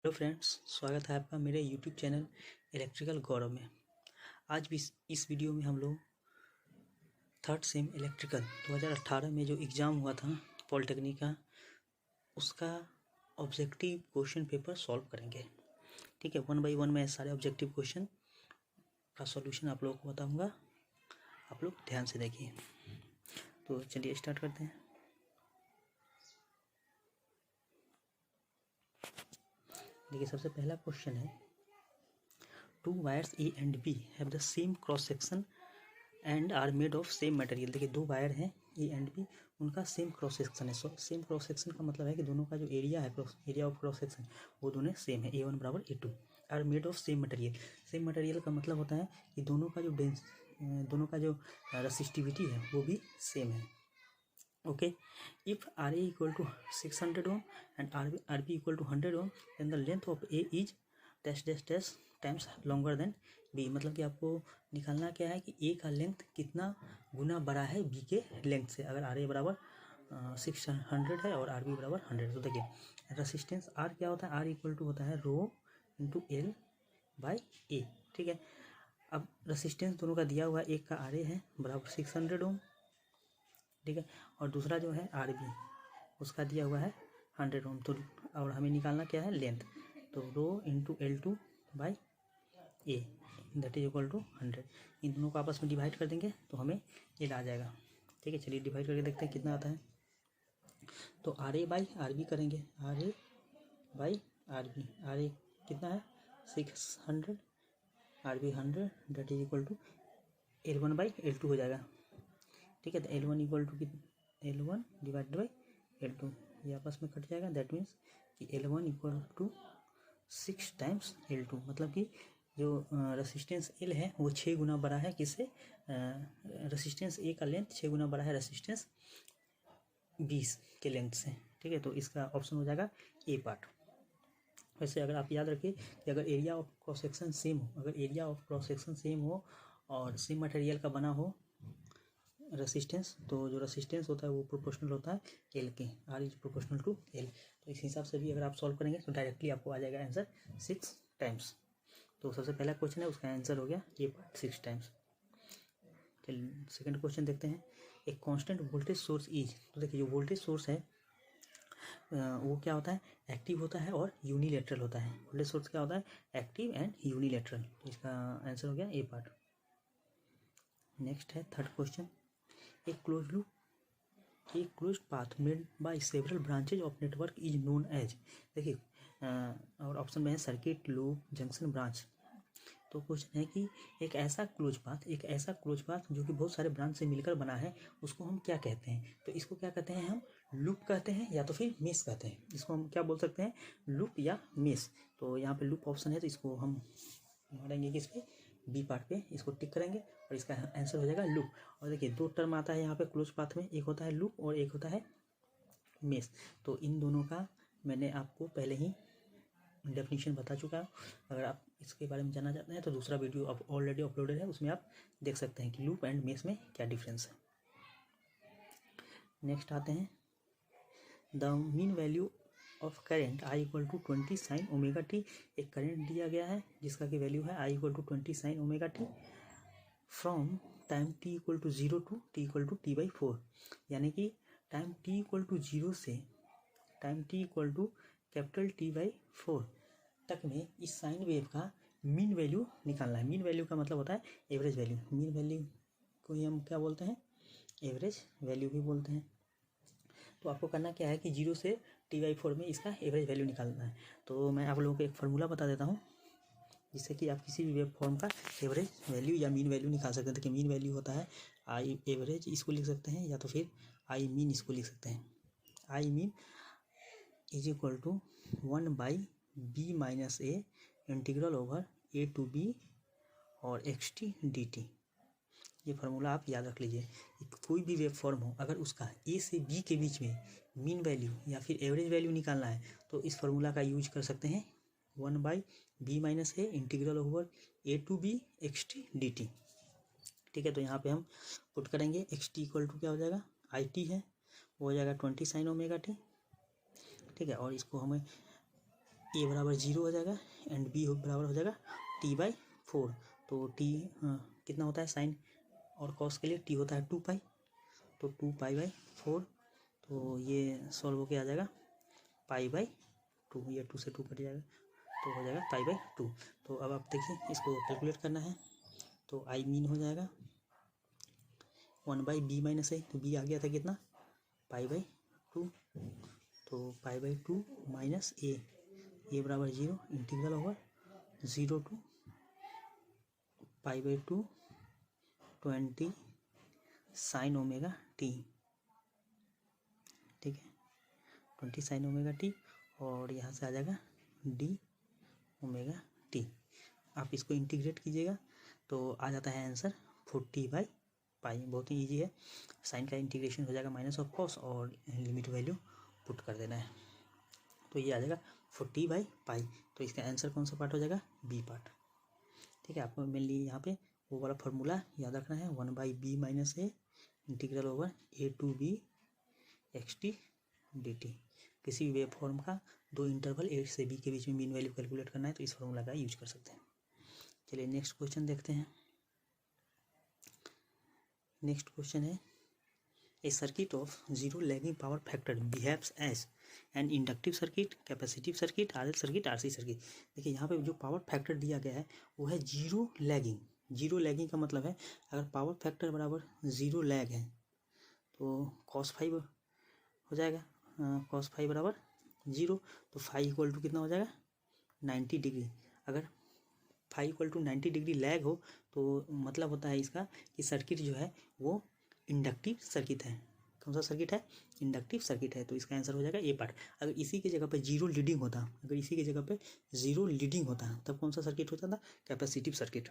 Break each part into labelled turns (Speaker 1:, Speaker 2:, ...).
Speaker 1: Hello friends, स्वागत है आपका मेरे यूट्यूब चैनल इलेक्ट्रिकल गौरव में। आज भी इस वीडियो में हम लोग थर्ड सेम इलेक्ट्रिकल 2018 में जो एग्ज़ाम हुआ था पॉलिटेक्निक का, उसका ऑब्जेक्टिव क्वेश्चन पेपर सॉल्व करेंगे। ठीक है, 1 बाय 1 मैं सारे ऑब्जेक्टिव क्वेश्चन का सॉल्यूशन आप लोगों को बताऊँगा। आप लोग ध्यान से देखिए। तो चलिए स्टार्ट करते हैं। देखिए, सबसे पहला क्वेश्चन है, 2 wires A and B have the same cross section and are made of same material. देखिए, 2 वायर हैं ए एंड बी, उनका सेम क्रॉस सेक्शन है। सेम क्रॉस सेक्शन का मतलब है कि दोनों का जो एरिया है, एरिया ऑफ क्रॉस सेक्शन, वो दोनों सेम है, A1 बराबर A2। Are made of same material, same material का मतलब होता है कि दोनों का जो रेसिस्टिविटी है वो भी सेम है। Okay, if R A equal to 600 ohm and R B equal to 100 ohm, then the length of A is dash dash dash times longer than B. मतलब कि आपको निकालना क्या है कि ए का लेंथ कितना गुना बड़ा है बी के लेंथ से। अगर आर ए बराबर 600 है और आर बी बराबर 100, तो देखिए रेसिस्टेंस आर क्या होता है, आर इक्वल टू होता है रो इंटू एल बाई ए। ठीक है, अब रेसिस्टेंस दोनों का दिया हुआ है, एक का आर ए है बराबर 600 ओम, ठीक है, और दूसरा जो है आर बी, उसका दिया हुआ है 100 ओम। तो और हमें निकालना क्या है, लेंथ। तो rho into L2 by A that is equal to 100। इन दोनों को आपस में डिवाइड कर देंगे तो हमें ये आ जाएगा। ठीक है, चलिए डिवाइड करके देखते हैं कितना आता है। तो R A by R B करेंगे, R A by R B. R A कितना है 600, R B 100, that is equal to L1 by L2 हो जाएगा। ठीक है, तो L1 equal to L1 divide by L2, ये आपस में कट जाएगा। दैट मीन्स कि L1 equal to 6 times L2। मतलब कि जो रेसिस्टेंस L है वो 6 गुना बड़ा है किससे, रेसिस्टेंस A का लेंथ 6 गुना बड़ा है रेसिस्टेंस B के लेंथ से। ठीक है, तो इसका ऑप्शन हो जाएगा ए पार्ट। वैसे अगर आप याद रखिए कि अगर area of cross section same हो, अगर area of cross section same हो और सेम मटेरियल का बना हो रेसिस्टेंस, तो जो रेसिस्टेंस होता है वो प्रोपोर्शनल होता है एल के, R is proportional to L. तो इस हिसाब से भी अगर आप सॉल्व करेंगे तो डायरेक्टली आपको आ जाएगा आंसर 6 टाइम्स। तो सबसे पहला क्वेश्चन है, उसका आंसर हो गया ए पार्ट 6 टाइम्स। चलिए सेकंड क्वेश्चन देखते हैं। एक कांस्टेंट वोल्टेज सोर्स इज, तो देखिए जो वोल्टेज सोर्स है वो क्या होता है, एक्टिव होता है और यूनिलेटरल होता है। वोल्टेज सोर्स क्या होता है, एक्टिव एंड यूनिलेटरल। तो इसका आंसर हो गया ए पार्ट। नेक्स्ट है थर्ड क्वेश्चन, एक close loop, a closed path made by several branches of network is known as। देखिए और ऑप्शन में है सर्किट, लूप, जंक्शन, ब्रांच। तो क्वेश्चन है कि एक ऐसा क्लोज पाथ जो कि बहुत सारे ब्रांच से मिलकर बना है, उसको हम क्या कहते हैं। तो इसको क्या कहते हैं, हम लूप कहते हैं या तो फिर मेश कहते हैं। इसको हम क्या बोल सकते हैं, लूप या मेश। तो यहाँ पे लूप ऑप्शन है, तो इसको हम मारेंगे किस पे, बी पार्ट पे, इसको टिक करेंगे और इसका आंसर हो जाएगा लूप। और देखिए 2 टर्म आता है यहाँ पे क्लोज पाथ में, एक होता है लूप और एक होता है मेश। तो इन दोनों का मैंने आपको पहले ही डेफिनेशन बता चुका हूँ। अगर आप इसके बारे में जानना चाहते हैं तो दूसरा वीडियो अब ऑलरेडी अपलोडेड है, उसमें आप देख सकते हैं कि लूप एंड मेश में क्या डिफरेंस है। नेक्स्ट आते हैं, the mean value of current I equal to 20 sine omega T. एक करेंट दिया गया है जिसका की वैल्यू है I equal to 20 sine omega T from time t equal to 0 to t equal to t/4। यानी कि टाइम t इक्वल टू 0 से time t equal to capital T/4 तक में इस साइन वेव का मीन वैल्यू निकालना है। मीन वैल्यू का मतलब होता है एवरेज वैल्यू। मीन वैल्यू को ही हम क्या बोलते हैं, एवरेज वैल्यू भी बोलते हैं। तो आपको करना क्या है कि 0 से T/4 में इसका एवरेज वैल्यू निकालना है। तो मैं आप लोगों को एक फार्मूला बता देता हूँ जिससे कि आप किसी भी वेव फॉर्म का एवरेज वैल्यू या मीन वैल्यू निकाल सकते हैं। देखिए मीन वैल्यू होता है आई एवरेज, इसको लिख सकते हैं, या तो फिर आई मीन इसको लिख सकते हैं। I mean is equal to 1 by B minus A integral over A to B और xt dt। ये फार्मूला आप याद रख लीजिए। कोई भी वेव फॉर्म हो, अगर उसका ए से बी के बीच में मीन वैल्यू या फिर एवरेज वैल्यू निकालना है तो इस फार्मूला का यूज कर सकते हैं, 1 by B minus A integral over A to B xt dt। ठीक है, तो यहाँ पे हम पुट करेंगे xt इक्वल टू क्या हो जाएगा, आई टी है, वो हो जाएगा 20 साइन ओमेगा टी। ठीक है, और इसको हमें ए बराबर 0 हो जाएगा एंड बी बराबर हो जाएगा t/4। तो टी कितना होता है साइन और कॉस के लिए टी होता है 2 पाई, तो 2 पाई/4। तो ये सॉल्व होके आ जाएगा पाई/2, ये 2 से 2 कट जाएगा तो हो जाएगा पाई/2। तो अब आप देखिए इसको कैलकुलेट करना है, तो आई मीन हो जाएगा 1/b - a, तो b आ गया था कितना पाई/2, तो पाई/2 माइनस ए बराबर 0 integral over 0 to पाई/2 20 sine omega T, ठीक है 20 साइन ओमेगा टी, और यहाँ से आ जाएगा डी ओमेगा टी। आप इसको इंटीग्रेट कीजिएगा तो आ जाता है आंसर 40/पाई। बहुत ही इजी है, साइन का इंटीग्रेशन हो जाएगा माइनस ऑफ कॉस और लिमिट वैल्यू पुट कर देना है, तो ये आ जाएगा 40/पाई। तो इसका आंसर कौन सा पार्ट हो जाएगा, बी पार्ट। ठीक है, आपको मेनली यहाँ पे वो वाला फार्मूला याद रखना है, 1/b - a integral over a to b xt dt। किसी भी वेव फॉर्म का दो इंटरवल a से b के बीच में मीन वैल्यू कैलकुलेट करना है तो इस फार्मूला का यूज कर सकते हैं। चलिए नेक्स्ट क्वेश्चन देखते हैं। नेक्स्ट क्वेश्चन है, a circuit of zero lagging power factor behaves as an inductive circuit, capacitive circuit, RL circuit, RC circuit. देखिए यहाँ पे जो पावर फैक्टर दिया गया है वो है जीरो लैगिंग। जीरो लैगिंग का मतलब है अगर पावर फैक्टर बराबर जीरो लैग है तो cos 5 हो जाएगा, cos 5 बराबर 0, तो 5 इक्वल टू कितना हो जाएगा 90 डिग्री। अगर 5 इक्वल टू 90 डिग्री लैग हो तो मतलब होता है इसका कि सर्किट जो है वो इंडक्टिव सर्किट है। कौन सा सर्किट है, इंडक्टिव सर्किट है, तो इसका आंसर हो जाएगा ए पार्ट। अगर इसी के जगह पे जीरो लीडिंग होता, अगर इसी के जगह पे जीरो लीडिंग होता तब कौन सा सर्किट होता था, कैपेसिटिव सर्किट।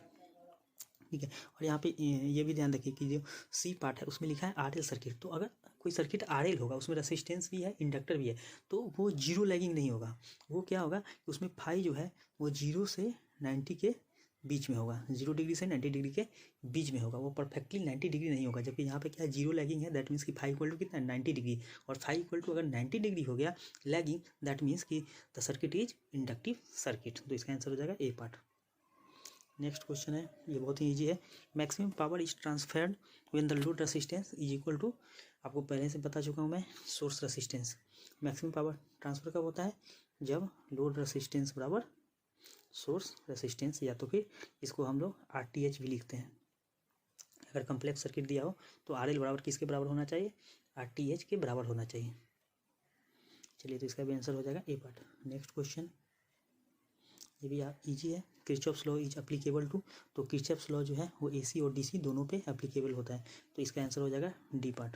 Speaker 1: ठीक है, और यहाँ पे ये भी ध्यान रखिए कि जो सी पार्ट है उसमें लिखा है आरएल सर्किट, तो अगर कोई सर्किट आरएल होगा उसमें रेसिस्टेंस भी है इंडक्टर भी है तो वो जीरो लैगिंग नहीं होगा। वो क्या होगा कि उसमें फाई जो है वो 0 से 90 के बीच में होगा, 0 डिग्री से 90 डिग्री के बीच में होगा, वो परफेक्टली 90 डिग्री नहीं होगा। जबकि यहाँ पे क्या है जीरो लैगिंग है, दैट मीन्स कि 5 इक्वल टू कितना 90 डिग्री, और 5 इक्वल टू अगर 90 डिग्री हो गया लैगिंग दैट मीन्स कि the circuit is inductive circuit. तो इसका आंसर हो जाएगा ए पार्ट। नेक्स्ट क्वेश्चन है, ये बहुत ही इजी है। Maximum power is transferred when the load resistance is equal to, आपको पहले से बता चुका हूँ मैं, source resistance. Maximum power transfer कब होता है, जब लोड रेसिस्टेंस बराबर सोर्स रेसिस्टेंस, या तो फिर इसको हम लोग RTH भी लिखते हैं। अगर कम्प्लेक्स सर्किट दिया हो तो RL बराबर किसके बराबर होना चाहिए, RTH के बराबर होना चाहिए। चलिए तो इसका भी आंसर हो जाएगा ए पार्ट। नेक्स्ट क्वेश्चन, ये भी इजी है। Kirchhoff's law is applicable to, तो किरचॉफ्स लॉ जो है वो AC और DC दोनों पे एप्लीकेबल होता है, तो इसका आंसर हो जाएगा डी पार्ट।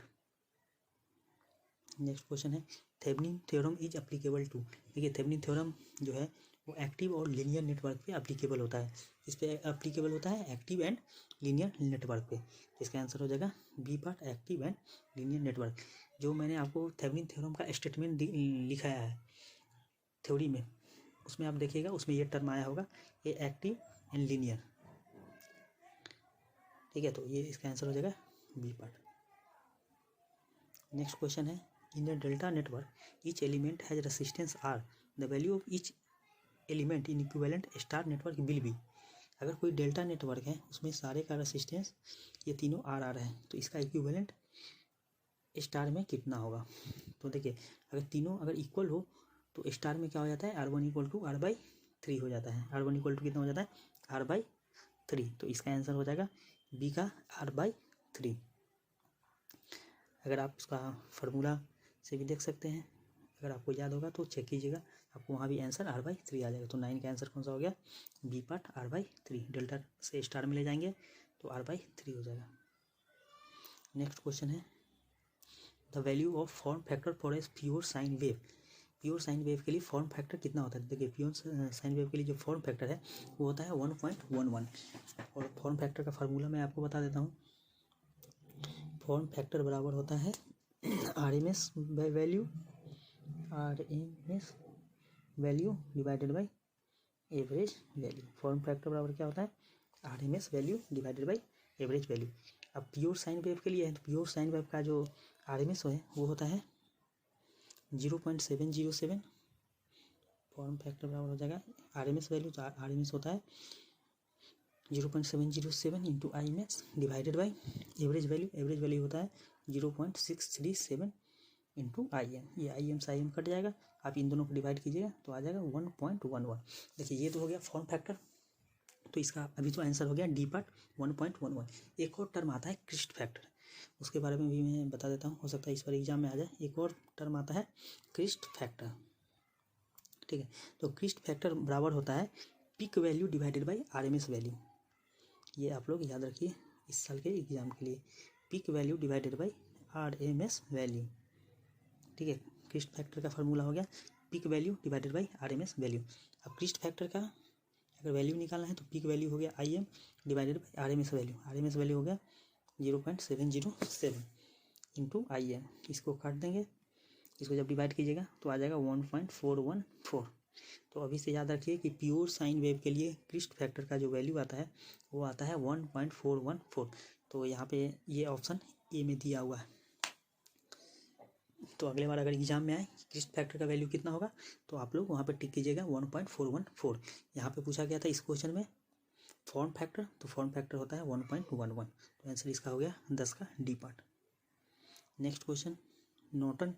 Speaker 1: नेक्स्ट क्वेश्चन है, Thevenin theorem is applicable to. देखिए थेवेनिन थ्योरम जो है वो एक्टिव और लीनियर नेटवर्क पे एप्लीकेबल होता है। इस पे एप्लीकेबल होता है एक्टिव एंड लीनियर नेटवर्क पे, तो इसका आंसर हो जाएगा B part, active and linear network. जो मैंने आपको थेवेनिन थ्योरम का स्टेटमेंट लिखाया है थ्योरी में, उसमें आप देखिएगा उसमें ये टर्म आया होगा, ये एक्टिव एंड लीनियर। ठीक है, तो ये इसका आंसर हो जाएगा बी पार्ट। नेक्स्ट क्वेश्चन है, in the delta network each element has resistance R, the value of each element in equivalent star network will be. अगर कोई डेल्टा नेटवर्क है उसमें सारे का रेसिस्टेंस ये तीनों आर है, तो इसका इक्विवेलेंट स्टार में कितना होगा। तो देखिए अगर तीनों अगर इक्वल हो तो स्टार में क्या हो जाता है, R1 इक्वल टू R/3 हो जाता है। R1 इक्वल टू कितना हो जाता है, R/3, तो इसका आंसर हो जाएगा बी का R/3। अगर आप उसका फार्मूला से भी देख सकते हैं, अगर आपको याद होगा तो चेक कीजिएगा, आपको वहाँ भी आंसर R/3 आ जाएगा। तो 9 का आंसर कौन सा हो गया, बी पार्ट R/3। डेल्टा से स्टार में ले जाएंगे तो R/3 हो जाएगा। नेक्स्ट क्वेश्चन है, the value of form factor for a pure sine wave. Pure sine wave के लिए फॉर्म फैक्टर कितना होता है, देखिए प्योर साइन वेव के लिए जो फॉर्म फैक्टर है वो होता है 1.11, और फॉर्म फैक्टर का फार्मूला मैं आपको बता देता हूँ। फॉर्म फैक्टर बराबर होता है RMS value divided by average value. Form factor बराबर क्या होता है, RMS value divided by average value. अब प्योर साइन वेव के लिए है, तो प्योर साइन वेव का जो RMS है वो होता है 0.707 फॉर्म फैक्टर बराबर हो जाएगा RMS वैल्यू, तो RMS होता है 0.707 into IMAX divided by average value, average value होता है 0.637 इंटू IM। ये IM से IM कट जाएगा, आप इन दोनों को डिवाइड कीजिएगा तो आ जाएगा 1.11। देखिए ये तो हो गया फॉर्म फैक्टर, तो इसका अभी तो आंसर हो गया डी पार्ट 1.11। एक और टर्म आता है क्रिस्ट फैक्टर, उसके बारे में भी मैं बता देता हूँ, हो सकता है इस बार एग्जाम में आ जाए। एक और टर्म आता है क्रिस्ट फैक्टर, ठीक है। तो क्रिस्ट फैक्टर बराबर होता है peak value divided by RMS value. ये आप लोग याद रखिए इस साल के एग्जाम के लिए, peak value divided by RMS value, ठीक है। क्रिस्ट फैक्टर का फार्मूला हो गया peak value divided by RMS value. अब क्रिस्ट फैक्टर का अगर वैल्यू निकालना है तो पीक वैल्यू हो गया IM divided by RMS value, RMS value हो गया 0.707 इंटू IM। इसको काट देंगे, इसको जब डिवाइड कीजिएगा तो आ जाएगा 1.414। तो अभी से याद रखिए कि प्योर साइन वेव के लिए क्रिस्ट फैक्टर का जो वैल्यू आता है वो आता है 1.414। तो यहाँ पे ये ऑप्शन ए में दिया हुआ है। तो अगले बार अगर एग्जाम में आए क्रिस्ट फैक्टर का वैल्यू कितना होगा तो आप लोग वहाँ पे टिक कीजिएगा 1.414। यहाँ पे पूछा गया था इस क्वेश्चन में फॉर्म फैक्टर, तो फॉर्म फैक्टर होता है 1.11। तो आंसर इसका हो गया 10 का D part. Next question, Norton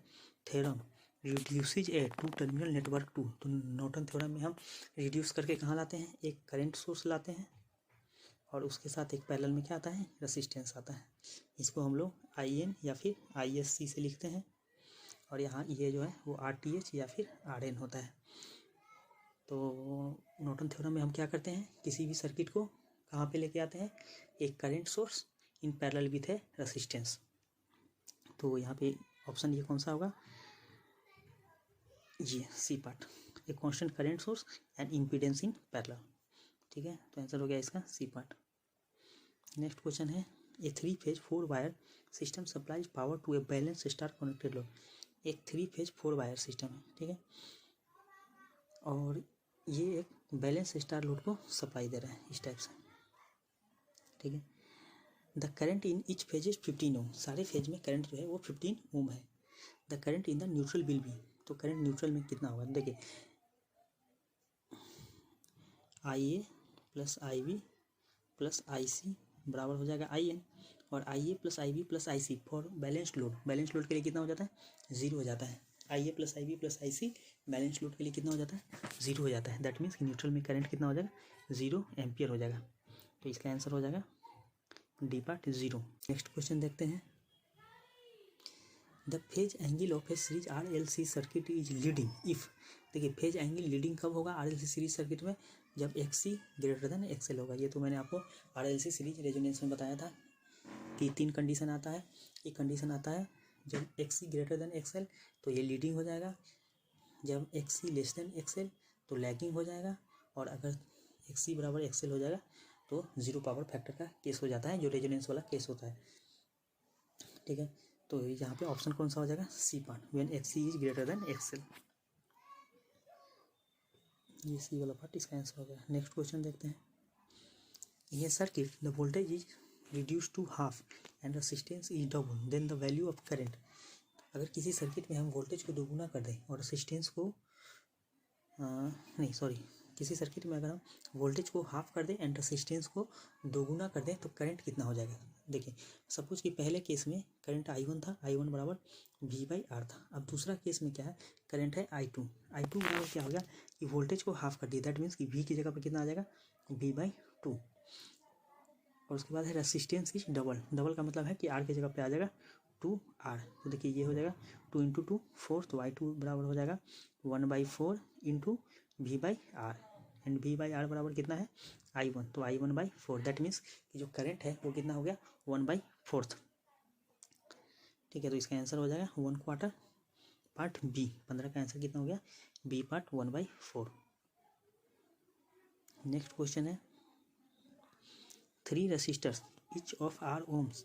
Speaker 1: theorem reduces a two terminal network to. तो नॉर्टन थ्योरम में हम रिड्यूस करके कहाँ लाते हैं, एक करंट सोर्स लाते हैं और उसके साथ एक पैरेलल में क्या आता है, रेसिस्टेंस आता है। इसको हम लोग IN या फिर ISC से लिखते हैं और यहाँ ये जो है वो RTH या फिर RN होता है। तो नॉर्टन थ्योरम में हम क्या करते हैं, किसी भी सर्किट को कहाँ पे लेके आते हैं, एक current source in parallel with है रेसिस्टेंस। तो यहाँ पे ऑप्शन ये कौन सा होगा, ये C part, a constant current source and impedance in parallel, ठीक है। तो आंसर हो गया इसका सी पार्ट। नेक्स्ट क्वेश्चन है, a 3 phase 4 wire system supplies power to a balance star connected load. एक 3 फेज 4 वायर सिस्टम है, ठीक है, और ये एक बैलेंस स्टार लोड को सप्लाई दे रहा है इस टाइप से, ठीक है। The current in each phase is 15 ओम। सारे फेज में करंट जो है वो 15 ओम है। The current in the neutral will be. तो करंट न्यूट्रल में कितना होगा, देखिए IA plus IB plus IC बराबर हो जाएगा IN, और IA plus IB plus IC for balanced load. Balance load के लिए कितना हो जाता है, 0 हो जाता है। IA plus IB plus IC balance load के लिए कितना हो जाता है, 0 हो जाता है। दैट मीन्स कि न्यूट्रल में करंट कितना हो जाएगा, 0 एम्पियर हो जाएगा। तो इसका आंसर हो जाएगा डी पार्ट 0। नेक्स्ट क्वेश्चन देखते हैं, the phase angle of A series RLC circuit is leading if. देखिए फेज एंगल लीडिंग कब होगा RLC सीरीज सर्किट में, जब XC ग्रेटर देन XL होगा। ये तो मैंने आपको RLC सीरीज रेजोनेंस में बताया था कि 3 कंडीशन आता है। एक कंडीशन आता है जब XC ग्रेटर देन XL तो ये लीडिंग हो जाएगा, जब XC लेस देन XL तो लैगिंग हो जाएगा, और अगर XC बराबर XL हो जाएगा तो 0 पावर फैक्टर का केस हो जाता है, जो रेजोनेंस वाला केस होता है, ठीक है। तो यहाँ पे ऑप्शन कौन सा हो जाएगा, C part, when XC is greater than XL। ये सी वाला पार्ट इसका आंसर हो गया। नेक्स्ट क्वेश्चन देखते हैं, ये circuit the voltage is reduce to half and resistance is double then the value of current. अगर किसी सर्किट में हम वोल्टेज को दोगुना कर दें और रेसिस्टेंस को किसी सर्किट में अगर हम वोल्टेज को हाफ कर दें एंड रेसिस्टेंस को दोगुना कर दें तो करंट कितना हो जाएगा। देखिए सपोज कि पहले केस में करंट I1 था, I1 बराबर V/R था। अब दूसरा केस में क्या है, करंट है I2 बराबर क्या हो गया कि वोल्टेज को हाफ कर दिया, दैट मीन्स कि V की जगह पर कितना आ जाएगा, V/2। और उसके बाद है रेसिस्टेंस इज डबल का मतलब है कि R की जगह पे आ जाएगा 2R। तो देखिए ये हो जाएगा 2 × 2 4, तो I2 बराबर हो जाएगा 1/4 इंटू V/R, एंड V/R बराबर कितना है I1, तो I1/4। दैट मीन्स कि जो करंट है वो कितना हो गया 1/4, ठीक है। तो इसका आंसर हो जाएगा 1/4 पार्ट बी। 15 का आंसर कितना हो गया, बी पार्ट 1/4। नेक्स्ट क्वेश्चन है, 3 resistors each of R ohms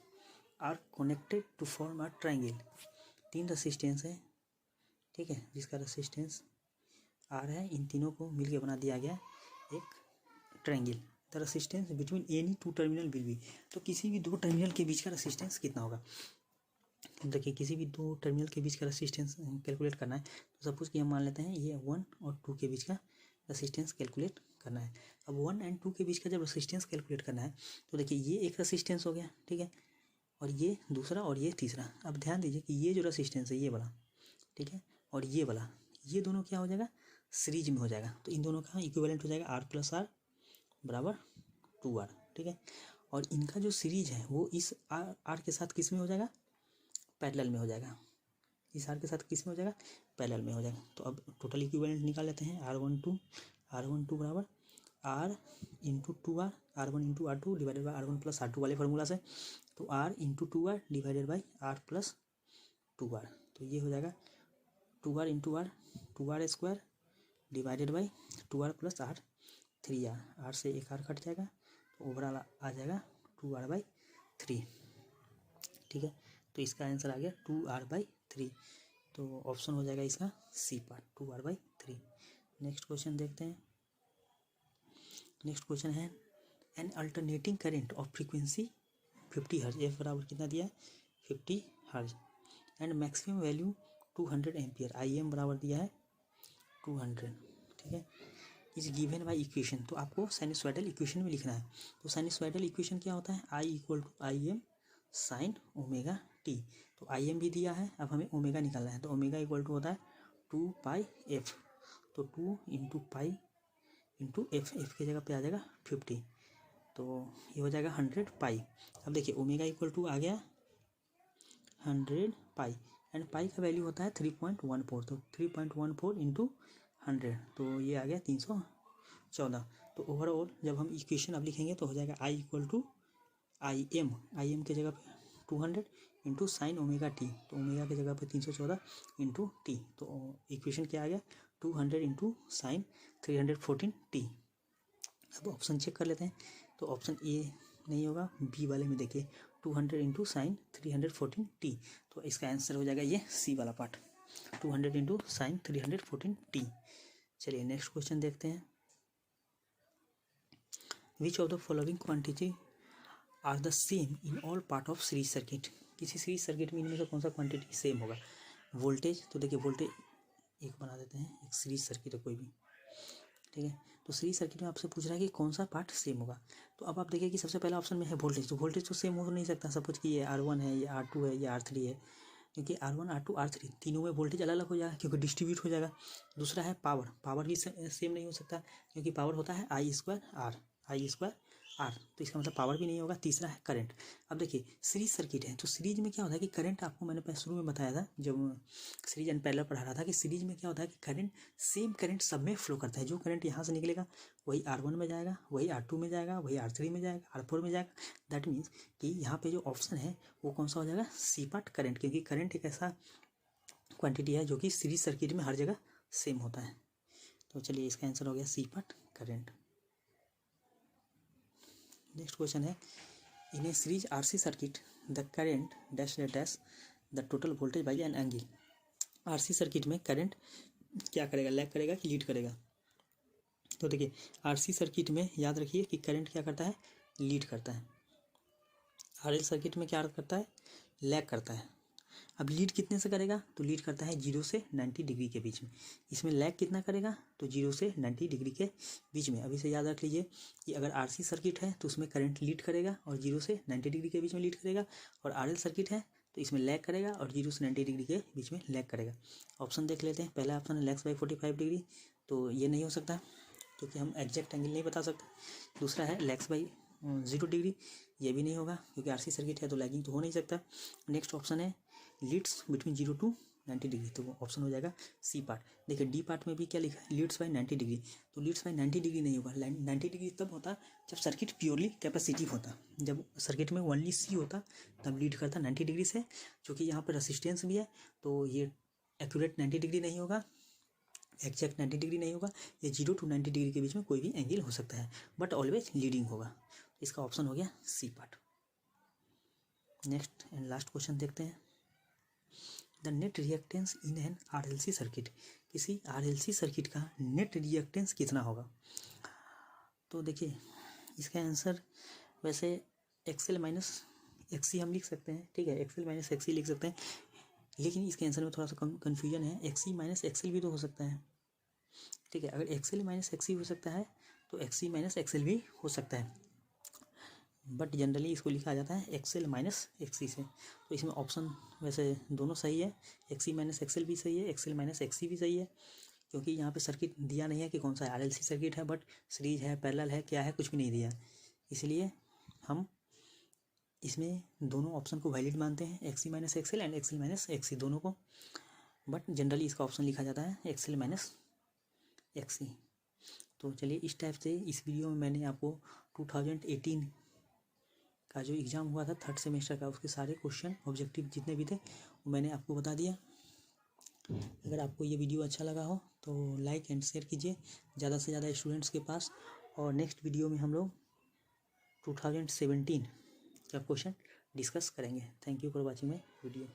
Speaker 1: are connected to form a triangle। 3 resistance है, ठीक है, जिसका रेसिस्टेंस R है, इन तीनों को मिलके बना दिया गया एक triangle. The resistance between any 2 terminal will be. तो किसी भी 2 टर्मिनल के बीच का रेसिस्टेंस कितना होगा। देखिए किसी भी दो टर्मिनल के बीच का रेसिस्टेंस कैलकुलेट करना है, तो सपोज कि हम मान लेते हैं ये 1 और 2 के बीच का रेसिस्टेंस कैलकुलेट करना है। अब 1 और 2 के बीच का जब रेसिस्टेंस कैलकुलेट करना है तो देखिए ये एक रेसिस्टेंस हो गया, ठीक है, और ये दूसरा और ये तीसरा। अब ध्यान दीजिए कि ये जो रेसिस्टेंस है ये वाला, ठीक है, और ये वाला, ये दोनों क्या हो जाएगा, सीरीज में हो जाएगा। तो इन दोनों का इक्विवेलेंट हो जाएगा R + R बराबर 2R, ठीक है। और इनका जो सीरीज है वो इस R के साथ किस में हो जाएगा, पैरेलल में हो जाएगा। इस R के साथ किस में हो जाएगा, पैरेलल में हो जाएगा। तो अब टोटल इक्विवेलेंट निकाल लेते हैं। R12 बराबर R into 2R, R1 into R2 divided by R1 + R2 वाले फार्मूला से। तो R into 2R divided by R + 2R, तो ये हो जाएगा 2R into R, 2R square divided by 2R + R 3R, R से एक R कट जाएगा, तो ओवरऑल आ जाएगा 2R/3, ठीक है। तो इसका आंसर आ गया 2R/3। तो ऑप्शन हो जाएगा इसका C part, 2R/3। Next question देखते हैं। नेक्स्ट क्वेश्चन है N alternating current of frequency 50 हर्ज, एफ बराबर कितना दिया है 50 हर्ज, and maximum value 200 ampere, I am बराबर दिया है 200, ठीक है, इज गिवन बाय इक्वेशन। तो आपको साइनसॉइडल इक्वेशन में लिखना है। तो साइनसॉइडल इक्वेशन क्या होता है, I equal to I M sine omega T. तो आई एम भी दिया है, अब हमें ओमेगा निकालना है। तो ओमेगा इक्वल टू होता है 2πf, तो 2 into pi into F, F की जगह पे आ जाएगा 50, तो ये हो जाएगा 100 पाई। अब देखिए ओमेगा इक्वल टू आ गया 100 पाई, एंड पाई का वैल्यू होता है 3.14, तो 3.14 इंटू 100, तो ये आ गया 314। तो ओवरऑल जब हम इक्वेशन अब लिखेंगे तो हो जाएगा आई इक्वल टू आई एम के जगह पे 200 इंटू साइन ओमेगा टी, तो ओमेगा की जगह पे 314 इंटू टी, तो इक्वेशन क्या आ गया 200 इंटू साइन 314 टी। अब ऑप्शन चेक कर लेते हैं। तो ऑप्शन ए नहीं होगा, बी वाले में देखिए 200 इंटू साइन 314 टी, तो इसका आंसर हो जाएगा ये सी वाला पार्ट, 200 इंटू साइन 314 टी। चलिए नेक्स्ट क्वेश्चन देखते हैं। Which of the following quantity are the same in all part of series circuit, किसी सीरीज सर्किट में इनमें से कौन सा क्वांटिटी सेम होगा। वोल्टेज, तो देखिए वोल्टेज एक बना देते हैं, एक सीरीज सर्किट है कोई भी, ठीक है। तो सीरीज सर्किट में आपसे पूछ रहा है कि कौन सा पार्ट सेम होगा। तो अब आप देखिए कि सबसे पहला ऑप्शन में है वोल्टेज, तो वोल्टेज तो सेम हो नहीं सकता। सपोज कि ये R1 है, ये R2 है, ये R3 है, क्योंकि R1 R2 R3 तीनों में वोल्टेज अलग अलग हो जाएगा क्योंकि डिस्ट्रीब्यूट हो जाएगा। दूसरा है पावर, पावर भी सेम नहीं हो सकता क्योंकि पावर होता है I² R, तो इसका मतलब पावर भी नहीं होगा। तीसरा है करंट। अब देखिए सीरीज सर्किट है, तो सीरीज में क्या होता है कि करंट, आपको मैंने शुरू में बताया था जब सीरीज एंड पैरेलल पढ़ा रहा था कि सीरीज में क्या होता है कि करंट, सेम करंट सब में फ्लो करता है। जो करंट यहाँ से निकलेगा वही R1 में जाएगा, वही R2 में जाएगा, वही R3 में जाएगा, R4 में जाएगा। दैट मीन्स कि यहाँ पे जो ऑप्शन है वो कौन सा हो जाएगा, सी पार्ट करंट, क्योंकि करंट एक ऐसा क्वांटिटी है जो कि सीरीज सर्किट में हर जगह सेम होता है। तो चलिए इसका आंसर हो गया C part current. Next question है in a series RC circuit the current dash dash the total voltage by an angle. RC circuit में करंट क्या करेगा, लैग करेगा कि लीड करेगा। तो देखिए RC सर्किट में याद रखिए कि करंट क्या करता है, लीड करता है। RL सर्किट में क्या करता है, लैग करता है। अब लीड कितने से करेगा, तो लीड करता है 0 से 90 डिग्री के बीच में। इसमें लैग कितना करेगा, तो 0 से 90 डिग्री के बीच में। अभी से याद रख लीजिए कि अगर RC सर्किट है तो उसमें करंट लीड करेगा और 0 से 90 डिग्री के बीच में लीड करेगा, और RL सर्किट है तो इसमें लैग करेगा और 0 से 90 डिग्री के बीच में लैग करेगा। ऑप्शन देख लेते हैं। पहला ऑप्शन है लैग्स बाई 45 डिग्री, तो ये नहीं हो सकता क्योंकि हम एग्जैक्ट एंगल नहीं बता सकते। दूसरा है लैग्स बाई 0 डिग्री, ये भी नहीं होगा क्योंकि RC सर्किट है तो लैगिंग तो हो नहीं सकता। नेक्स्ट ऑप्शन है लीड्स बिटवीन 0 to 90 डिग्री, तो वो ऑप्शन हो जाएगा सी पार्ट। देखिए डी पार्ट में भी क्या लिखा है, लीड्स बाई 90 डिग्री, तो लीड्स बाई 90 डिग्री नहीं होगा। 90 डिग्री तब होता जब सर्किट प्योरली कैपेसिटिव होता, जब सर्किट में ओनली सी होता तब लीड करता 90 डिग्री से। क्योंकि यहाँ पर रेसिस्टेंस भी है तो ये एक्यूरेट 90 डिग्री नहीं होगा, एग्जैक्ट 90 डिग्री नहीं होगा। ये 0 to 90 डिग्री के बीच में कोई भी एंगल हो सकता है, बट ऑलवेज लीडिंग होगा। इसका ऑप्शन हो गया C part. Next and last question देखते हैं। The net reactance in an RLC circuit, किसी RLC सर्किट का नेट रिएक्टेंस कितना होगा। तो देखिए इसका आंसर वैसे XL माइनस एक्सी हम लिख सकते हैं, ठीक है, एक्सएल माइनस एक्सी लिख सकते हैं, लेकिन इसके आंसर में थोड़ा सा कन्फ्यूजन है, एक्सी माइनस एक्सएल भी तो हो सकता है, ठीक है। अगर एक्सएल माइनस एक्सी हो सकता है तो एक्सी माइनस एक्सएल भी हो सकता है, बट जनरली इसको लिखा जाता है एक्सएल माइनस एक्सी से। तो इसमें ऑप्शन वैसे दोनों सही है, एक्सी माइनस एक्सएल भी सही है, एक्सएल माइनस एक्सी भी सही है, क्योंकि यहाँ पे सर्किट दिया नहीं है कि कौन सा है, आरएलसी सर्किट है, बट सीरीज है, पैरेलल है, क्या है, कुछ भी नहीं दिया, इसलिए हम इसमें दोनों ऑप्शन को वैलिड मानते हैं, XC minus XL and XL minus XC दोनों को, बट जनरली इसका ऑप्शन लिखा जाता है एक्सएल माइनस एक्सी। तो चलिए, इस टाइप से इस वीडियो में मैंने आपको 2018 का जो एग्ज़ाम हुआ था 3rd सेमेस्टर का, उसके सारे क्वेश्चन ऑब्जेक्टिव जितने भी थे वो मैंने आपको बता दिया। अगर आपको ये वीडियो अच्छा लगा हो तो लाइक एंड शेयर कीजिए ज़्यादा से ज़्यादा स्टूडेंट्स के पास, और नेक्स्ट वीडियो में हम लोग 2017 का क्वेश्चन डिस्कस करेंगे। Thank you for watching my video.